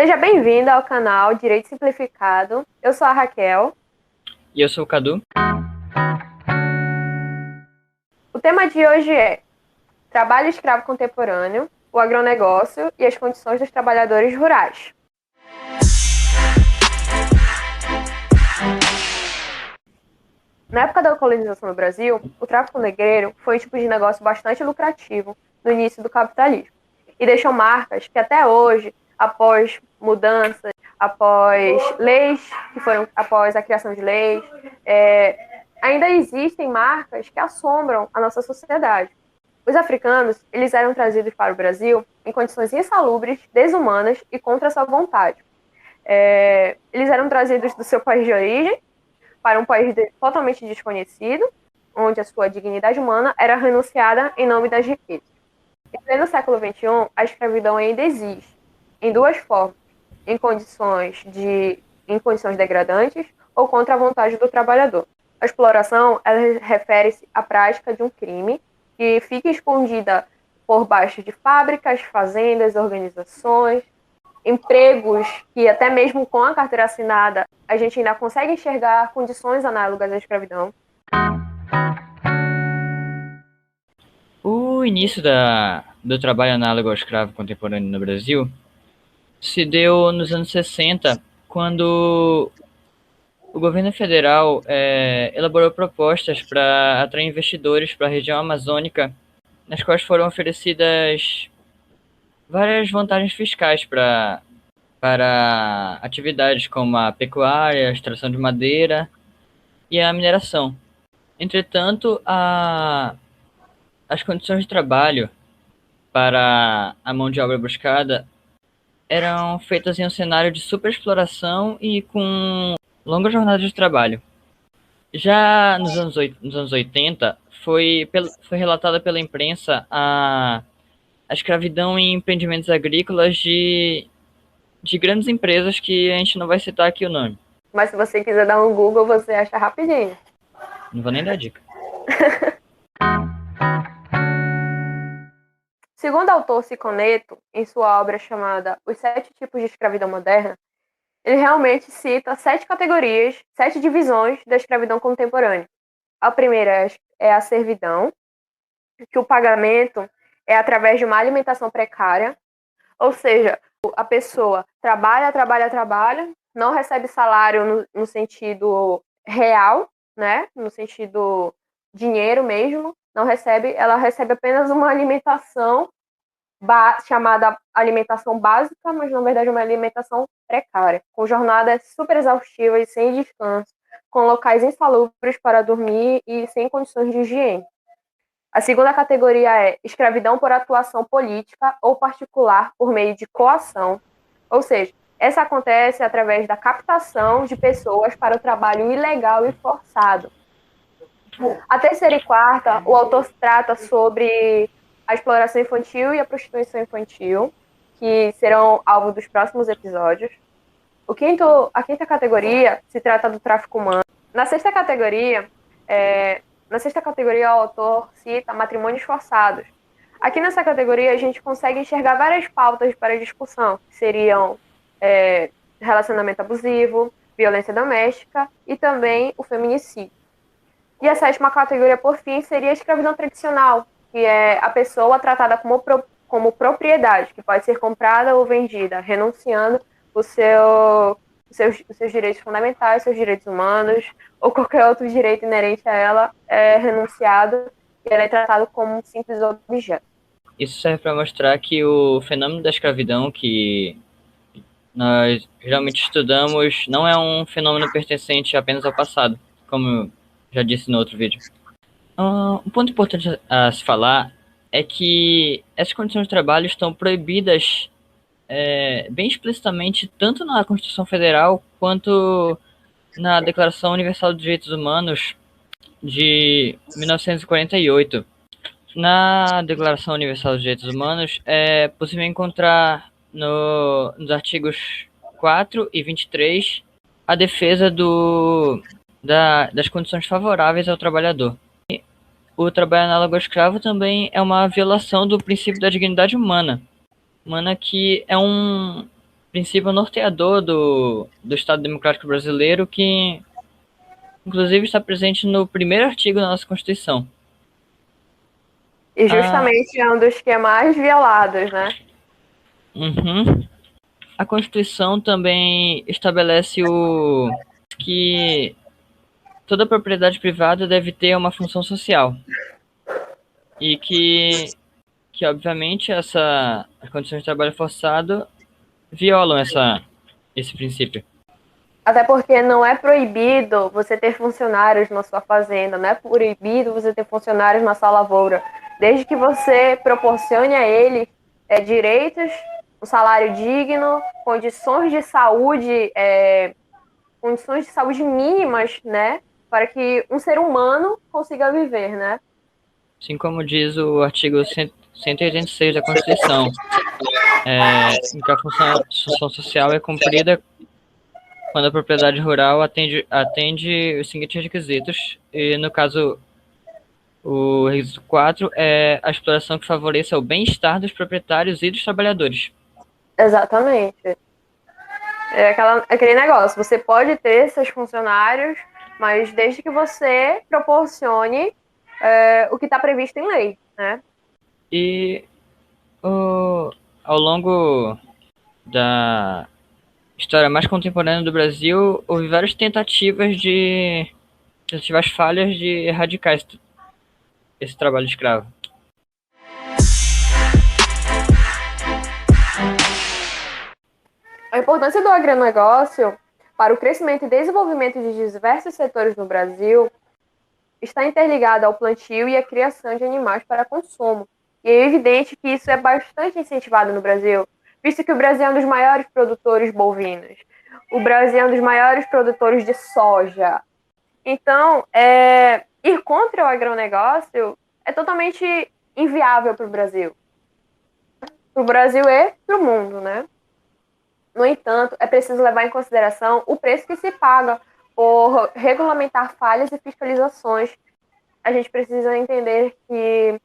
Seja bem-vindo ao canal Direito Simplificado. Eu sou a Raquel. E eu sou o Cadu. O tema de hoje é trabalho escravo contemporâneo, o agronegócio e as condições dos trabalhadores rurais. Na época da colonização no Brasil, o tráfico negreiro foi um tipo de negócio bastante lucrativo no início do capitalismo e deixou marcas que até hoje, após mudanças, após leis após a criação de leis, ainda existem marcas que assombram a nossa sociedade. Os africanos, eles eram trazidos para o Brasil em condições insalubres, desumanas e contra sua vontade. Eles eram trazidos do seu país de origem para um país totalmente desconhecido, onde a sua dignidade humana era renunciada em nome das riquezas. Em pleno século XXI, a escravidão ainda existe, em duas formas, em condições degradantes ou contra a vontade do trabalhador. A exploração, ela refere-se à prática de um crime que fica escondida por baixo de fábricas, fazendas, organizações, empregos que até mesmo com a carteira assinada a gente ainda consegue enxergar condições análogas à escravidão. O início do trabalho análogo ao escravo contemporâneo no Brasil se deu nos anos 60, quando o governo federal elaborou propostas para atrair investidores para a região amazônica, nas quais foram oferecidas várias vantagens fiscais para atividades como a pecuária, a extração de madeira e a mineração. Entretanto, as condições de trabalho para a mão de obra buscada eram feitas em um cenário de superexploração e com longas jornadas de trabalho. Já nos anos 80, foi relatada pela imprensa a escravidão em empreendimentos agrícolas de grandes empresas que a gente não vai citar aqui o nome. Mas se você quiser dar um Google, você acha rapidinho. Não vou nem dar dica. Segundo o autor Ciconeto, em sua obra chamada Os 7 Tipos de Escravidão Moderna, ele realmente cita 7 categorias, 7 divisões da escravidão contemporânea. A primeira é a servidão, que o pagamento é através de uma alimentação precária, ou seja, a pessoa trabalha, não recebe salário no sentido real, né? No sentido dinheiro mesmo, não recebe, ela recebe apenas uma alimentação chamada alimentação básica, mas na verdade é uma alimentação precária, com jornadas super exaustivas, sem descanso, com locais insalubres para dormir e sem condições de higiene. A segunda categoria é escravidão por atuação política ou particular por meio de coação, ou seja, essa acontece através da captação de pessoas para o trabalho ilegal e forçado. A terceira e quarta, o autor trata sobre a exploração infantil e a prostituição infantil, que serão alvo dos próximos episódios. A quinta categoria se trata do tráfico humano. Na sexta categoria, o autor cita matrimônios forçados. Aqui nessa categoria, a gente consegue enxergar várias pautas para discussão, que seriam relacionamento abusivo, violência doméstica e também o feminicídio. E a sétima categoria, por fim, seria a escravidão tradicional, que é a pessoa tratada como propriedade, que pode ser comprada ou vendida, renunciando os seus direitos fundamentais, seus direitos humanos, ou qualquer outro direito inerente a ela é renunciado e ela é tratada como um simples objeto. Isso serve para mostrar que o fenômeno da escravidão que nós geralmente estudamos não é um fenômeno pertencente apenas ao passado, como já disse no outro vídeo. Um ponto importante a se falar é que essas condições de trabalho estão proibidas bem explicitamente tanto na Constituição Federal quanto na Declaração Universal dos Direitos Humanos de 1948. Na Declaração Universal dos Direitos Humanos é possível encontrar nos artigos 4 e 23 a defesa das condições favoráveis ao trabalhador. O trabalho análogo ao escravo também é uma violação do princípio da dignidade humana, que é um princípio norteador do Estado Democrático Brasileiro, que inclusive está presente no primeiro artigo da nossa Constituição. E justamente é um dos que é mais violados, né? Uhum. A Constituição também estabelece que toda propriedade privada deve ter uma função social. E que obviamente, as condições de trabalho forçado violam esse princípio. Até porque não é proibido você ter funcionários na sua fazenda, não é proibido você ter funcionários na sua lavoura, desde que você proporcione a ele direitos, um salário digno, condições de saúde mínimas, né, para que um ser humano consiga viver, né? Assim como diz o artigo 186 da Constituição, em que a função social é cumprida quando a propriedade rural atende os seguintes requisitos, e no caso, o requisito 4 é a exploração que favoreça o bem-estar dos proprietários e dos trabalhadores. Exatamente. É aquele negócio, você pode ter seus funcionários, mas desde que você proporcione o que está previsto em lei, né? E ao longo da história mais contemporânea do Brasil, houve várias tentativas falhas de erradicar esse trabalho escravo. A importância do agronegócio para o crescimento e desenvolvimento de diversos setores no Brasil está interligada ao plantio e à criação de animais para consumo. E é evidente que isso é bastante incentivado no Brasil, visto que o Brasil é um dos maiores produtores bovinos. O Brasil é um dos maiores produtores de soja. Então, ir contra o agronegócio é totalmente inviável para o Brasil. Para o Brasil e para o mundo, né? No entanto, é preciso levar em consideração o preço que se paga por regulamentar falhas e fiscalizações. A gente precisa entender que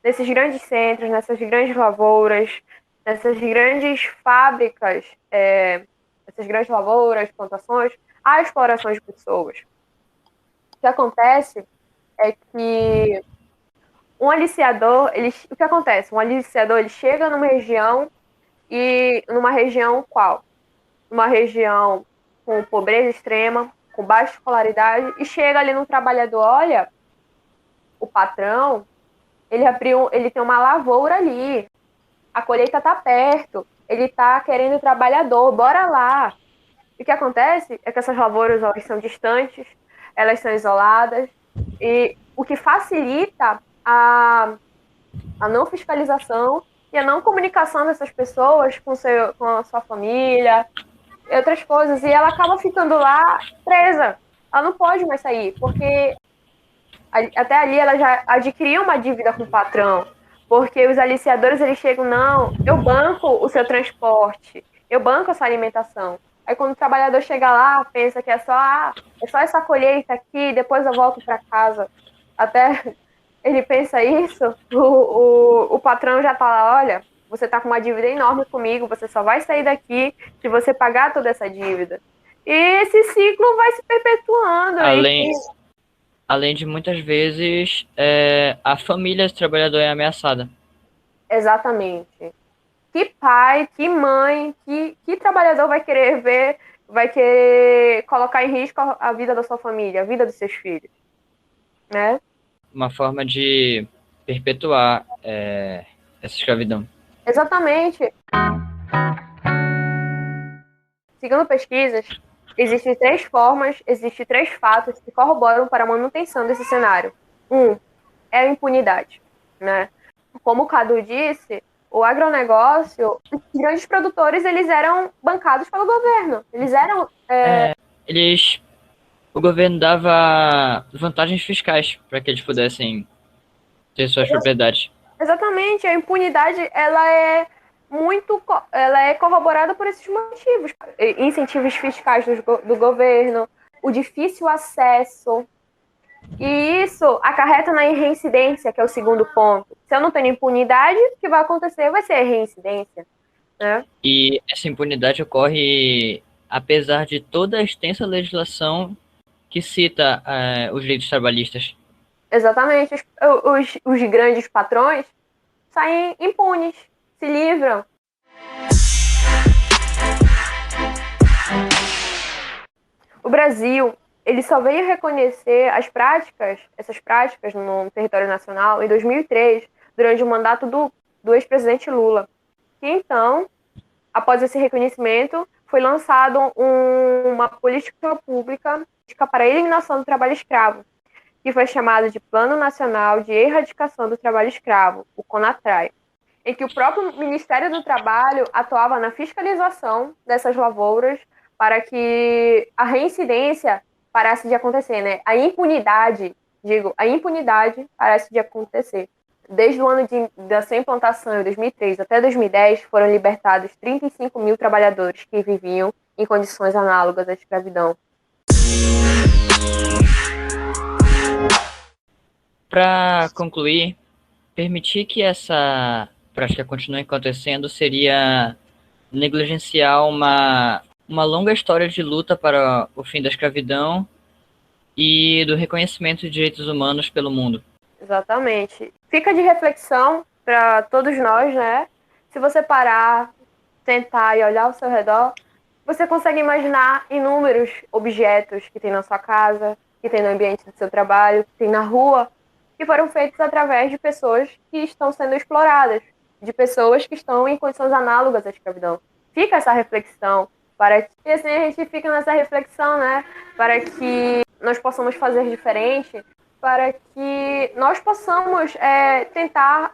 nesses grandes centros, nessas grandes lavouras, nessas grandes fábricas, essas grandes lavouras, plantações, há exploração de pessoas. O que acontece é que o que acontece? Um aliciador, ele chega numa região qual? Uma região com pobreza extrema, com baixa escolaridade, e chega ali no trabalhador, olha, o patrão, ele tem uma lavoura ali, a colheita tá perto, ele tá querendo trabalhador, bora lá. E o que acontece é que essas lavouras, elas são distantes, elas são isoladas, e o que facilita a não fiscalização e a não comunicação dessas pessoas com a sua família e outras coisas, e ela acaba ficando lá presa. Ela não pode mais sair, porque até ali ela já adquiriu uma dívida com o patrão, porque os aliciadores, eles chegam, não, eu banco o seu transporte, eu banco a sua alimentação. Aí quando o trabalhador chega lá, pensa que é só essa colheita aqui, depois eu volto para casa. Até ele pensa isso, o patrão já tá lá, olha, você tá com uma dívida enorme comigo, você só vai sair daqui se você pagar toda essa dívida. E esse ciclo vai se perpetuando. Além de muitas vezes a família do trabalhador é ameaçada. Exatamente. Que pai, que mãe, que trabalhador vai querer colocar em risco a vida da sua família, a vida dos seus filhos, né? Uma forma de perpetuar essa escravidão. Exatamente. Segundo pesquisas, existem três fatos que corroboram para a manutenção desse cenário. É a impunidade, né? Como o Cadu disse, o agronegócio, os grandes produtores, eles eram bancados pelo governo. Eles eram... O governo dava vantagens fiscais para que eles pudessem ter suas propriedades. Exatamente, a impunidade, ela é corroborada por esses motivos. Incentivos fiscais do governo, o difícil acesso, e isso acarreta na reincidência, que é o segundo ponto. Se eu não tenho impunidade, o que vai acontecer vai ser a reincidência. né? E essa impunidade ocorre apesar de toda a extensa legislação que cita os direitos trabalhistas. Exatamente. Os grandes patrões saem impunes, se livram. O Brasil, ele só veio reconhecer essas práticas no território nacional em 2003, durante o mandato do ex-presidente Lula. E então, após esse reconhecimento, foi lançado uma política pública para a eliminação do trabalho escravo, que foi chamado de Plano Nacional de Erradicação do Trabalho Escravo, o CONATRAI, em que o próprio Ministério do Trabalho atuava na fiscalização dessas lavouras para que a reincidência parasse de acontecer, né? A impunidade parasse de acontecer. Desde o ano da sua implantação, em 2003 até 2010, foram libertados 35 mil trabalhadores que viviam em condições análogas à escravidão. Para concluir, permitir que essa prática continue acontecendo seria negligenciar uma longa história de luta para o fim da escravidão e do reconhecimento de direitos humanos pelo mundo. Exatamente. Fica de reflexão para todos nós, né? Se você parar, sentar e olhar ao seu redor, você consegue imaginar inúmeros objetos que tem na sua casa, que tem no ambiente do seu trabalho, que tem na rua, que foram feitos através de pessoas que estão sendo exploradas, de pessoas que estão em condições análogas à escravidão. Fica essa reflexão, para que assim, a gente fica nessa reflexão, né? Para que nós possamos fazer diferente, para que nós possamos tentar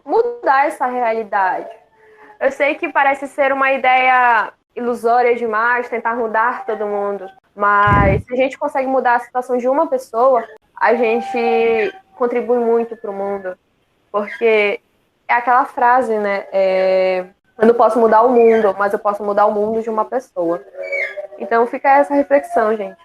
mudar essa realidade. Eu sei que parece ser uma ideia ilusória demais, tentar mudar todo mundo, mas se a gente consegue mudar a situação de uma pessoa, a gente contribui muito para o mundo, porque é aquela frase, né? Eu não posso mudar o mundo, mas eu posso mudar o mundo de uma pessoa. Então fica essa reflexão, gente.